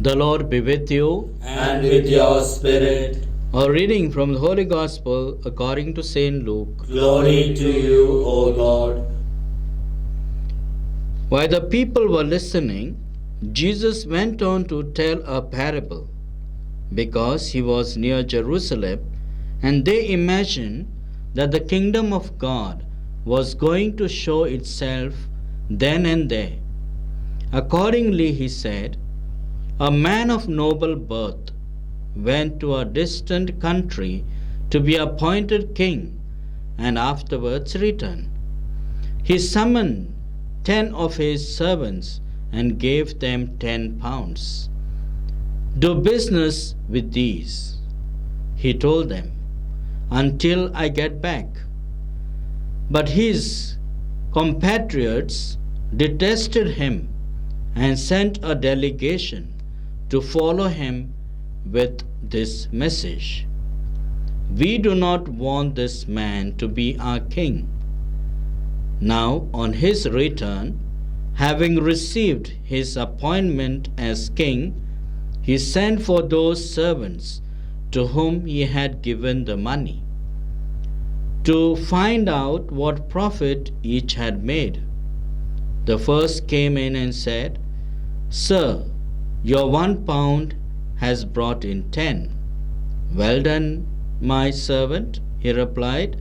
The Lord be with you. And with your spirit. A reading from the Holy Gospel according to St. Luke. Glory to you, O God. While the people were listening, Jesus went on to tell a parable, because he was near Jerusalem, and they imagined that the kingdom of God was going to show itself then and there. Accordingly, he said, "A man of noble birth went to a distant country to be appointed king, and afterwards returned. He summoned 10 of his servants and gave them 10 pounds. 'Do business with these,' he told them, 'until I get back.' But his compatriots detested him and sent a delegation to follow him with this message: 'We do not want this man to be our king.' Now, on his return, having received his appointment as king, he sent for those servants to whom he had given the money, to find out what profit each had made. The first came in and said, 'Sir, your 1 pound has brought in 10. 'Well done, my servant,' he replied.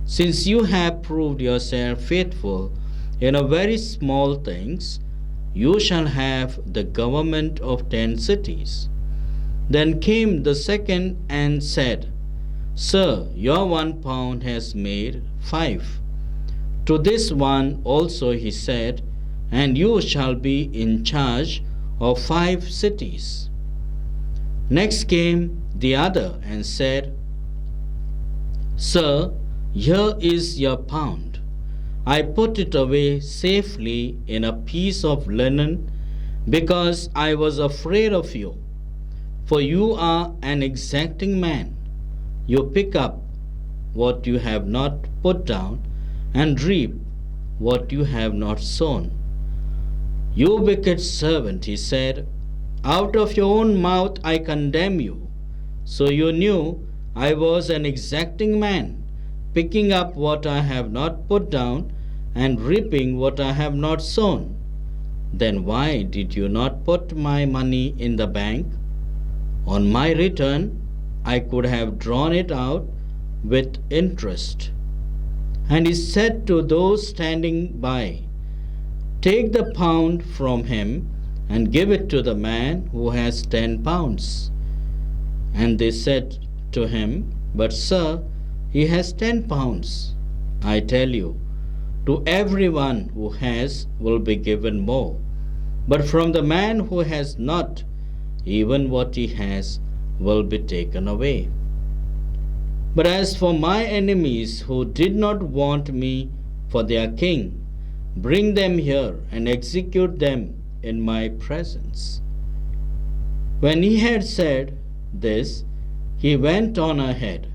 'Since you have proved yourself faithful in a very small things, you shall have the government of 10 cities. Then came the second and said, 'Sir, your 1 pound has made 5. To this one also he said, "And you shall be in charge of 5 cities." Next came the other and said, "Sir, here is your pound. I put it away safely in a piece of linen, because I was afraid of you. For you are an exacting man. You pick up what you have not put down, and reap what you have not sown." "You wicked servant," he said, "out of your own mouth I condemn you. So you knew I was an exacting man, picking up what I have not put down, and reaping what I have not sown. Then why did you not put my money in the bank? On my return I could have drawn it out with interest." And he said to those standing by, "Take the pound from him and give it to the man who has 10 pounds. And they said to him, "But sir, he has 10 pounds. I tell you, to everyone who has will be given more. But from the man who has not, even what he has will be taken away. But as for my enemies who did not want me for their king, bring them here and execute them in my presence." When he had said this, he went on ahead,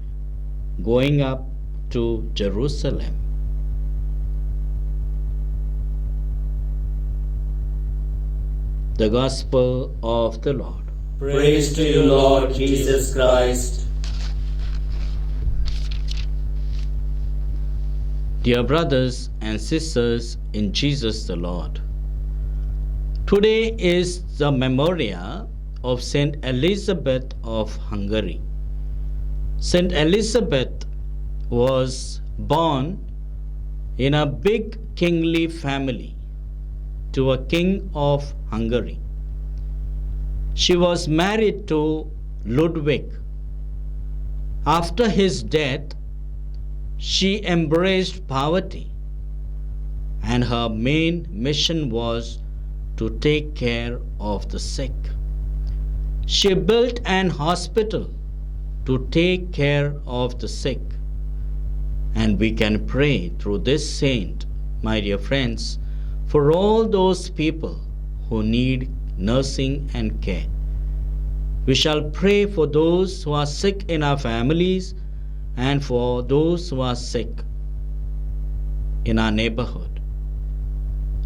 going up to Jerusalem. The Gospel of the Lord. Praise to you, Lord Jesus Christ. Dear brothers and sisters in Jesus the Lord, today is the Memoria of Saint Elizabeth of Hungary. Saint Elizabeth was born in a big kingly family to a king of Hungary. She was married to Ludwig. After his death, she embraced poverty, and her main mission was to take care of the sick. She built an hospital to take care of the sick. And we can pray through this saint, my dear friends, for all those people who need nursing and care. We shall pray for those who are sick in our families and for those who are sick in our neighborhood.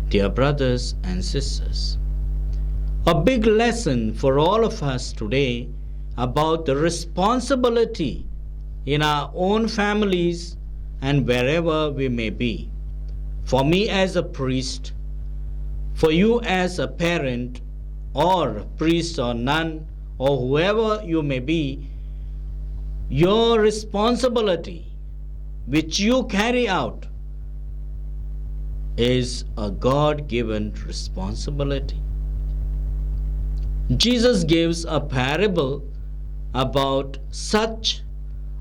Dear brothers and sisters, A big lesson for all of us today about the responsibility in our own families and wherever we may be. For me as a priest, for you as a parent, or priest or nun, or whoever you may be, your responsibility which you carry out is a God-given responsibility. Jesus gives a parable about such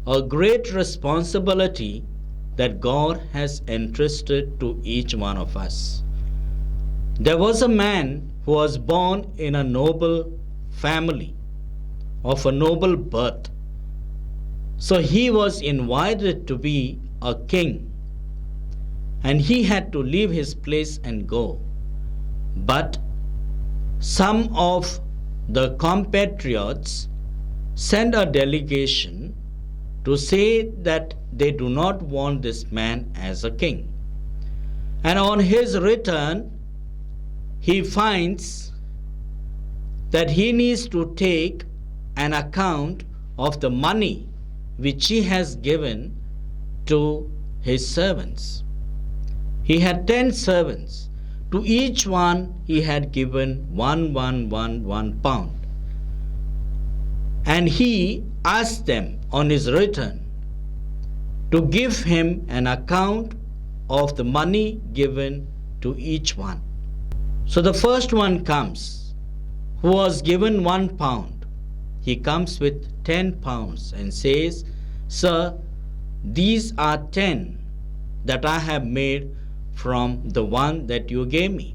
a great responsibility that God has entrusted to each one of us. There was a man who was born in a noble family, of a noble birth. So he was invited to be a king, and he had to leave his place and go. But some of the compatriots sent a delegation to say that they do not want this man as a king. And on his return, he finds that he needs to take an account of the money which he has given to his servants. He had 10 servants. To each one he had given one pound. And he asked them on his return to give him an account of the money given to each one. So the first one comes, who was given 1 pound. He comes with 10 pounds and says, "Sir, these are 10 that I have made from the one that you gave me."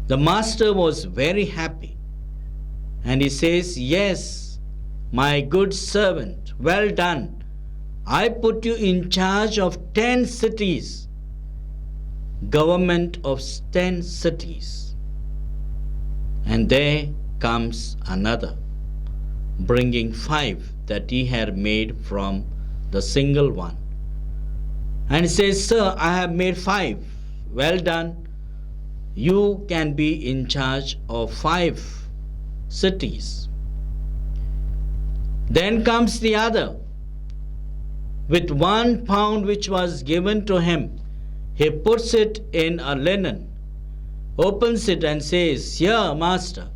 The master was very happy, and he says, "Yes, my good servant, well done. I put you in charge of 10 cities, government of 10 cities." And there comes another, bringing 5 that he had made from the single one. And he says, "Sir, I have made 5. Well done. You can be in charge of 5 cities." Then comes the other with 1 pound which was given to him. He puts it in a linen, opens it and says, "Here, master,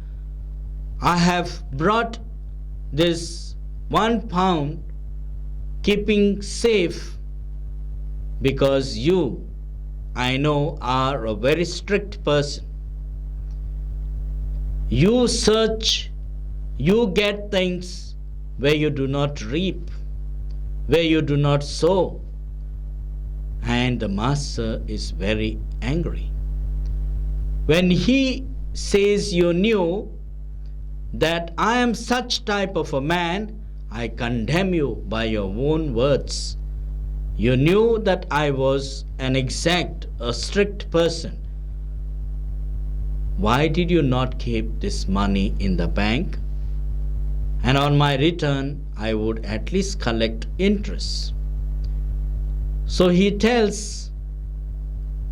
I have brought this 1 pound, keeping safe, because you, I know, are a very strict person. You search, you get things where you do not reap, where you do not sow." And the master is very angry. When he says, "You knew that I am such type of a man, I condemn you by your own words. You knew that I was an exact, a strict person. Why did you not keep this money in the bank? And on my return, I would at least collect interest." So he tells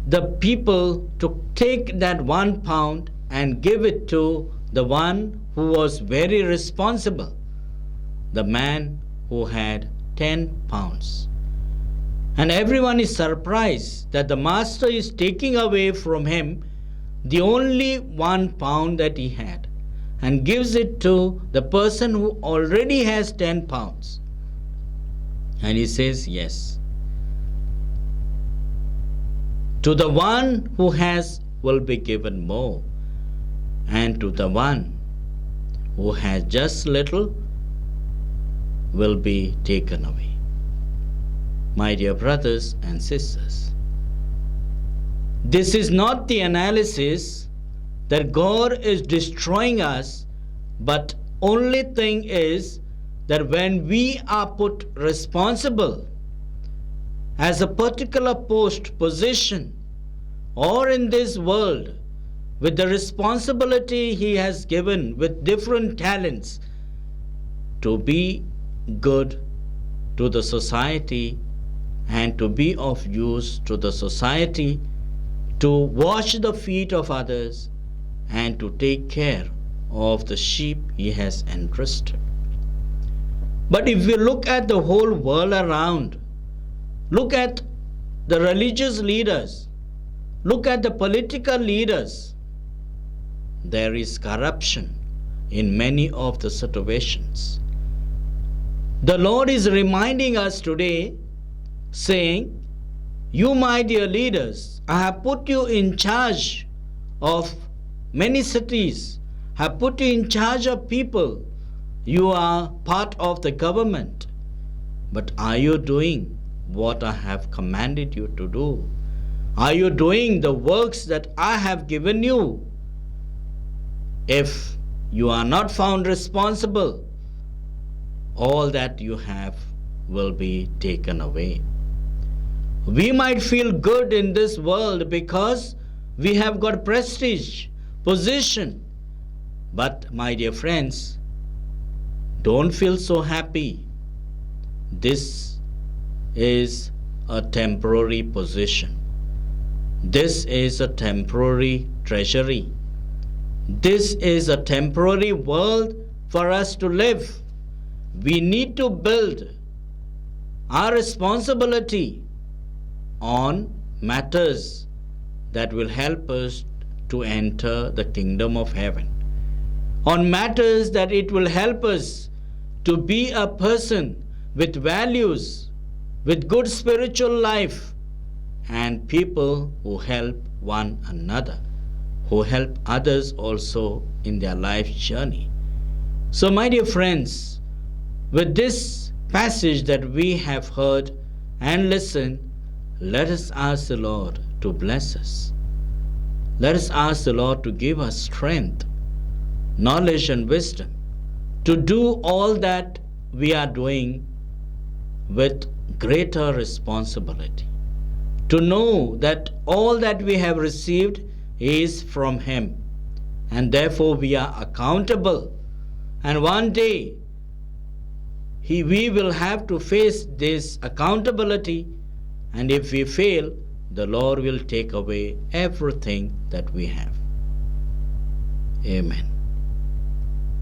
the people to take that 1 pound and give it to the one who was very responsible, the man who had 10 pounds. And everyone is surprised that the master is taking away from him the only 1 pound that he had and gives it to the person who already has 10 pounds. And he says, "Yes, to the one who has will be given more, and to the one who has just little will be taken away." My dear brothers and sisters, this is not the analysis that God is destroying us, but only thing is that when we are put responsible as a particular position, or in this world, with the responsibility He has given with different talents, to be good to the society and to be of use to the society, to wash the feet of others, and to take care of the sheep he has entrusted. But if we look at the whole world around, look at the religious leaders, look at the political leaders, there is corruption in many of the situations. The Lord is reminding us today, saying, "You, my dear leaders, I have put you in charge of many cities, I have put you in charge of people. You are part of the government. But are you doing what I have commanded you to do? Are you doing the works that I have given you? If you are not found responsible, all that you have will be taken away." We might feel good in this world because we have got prestige, position. But my dear friends, don't feel so happy. This is a temporary position. This is a temporary treasury. This is a temporary world for us to live. We need to build our responsibility on matters that will help us to enter the kingdom of heaven, on matters that it will help us to be a person with values, with good spiritual life, and people who help one another, who help others also in their life journey. So, my dear friends, with this passage that we have heard and listened, let us ask the Lord to bless us. Let us ask the Lord to give us strength, knowledge, and wisdom to do all that we are doing with greater responsibility. To know that all that we have received is from Him, and therefore we are accountable. And one day we will have to face this accountability, and if we fail, the Lord will take away everything that we have. Amen.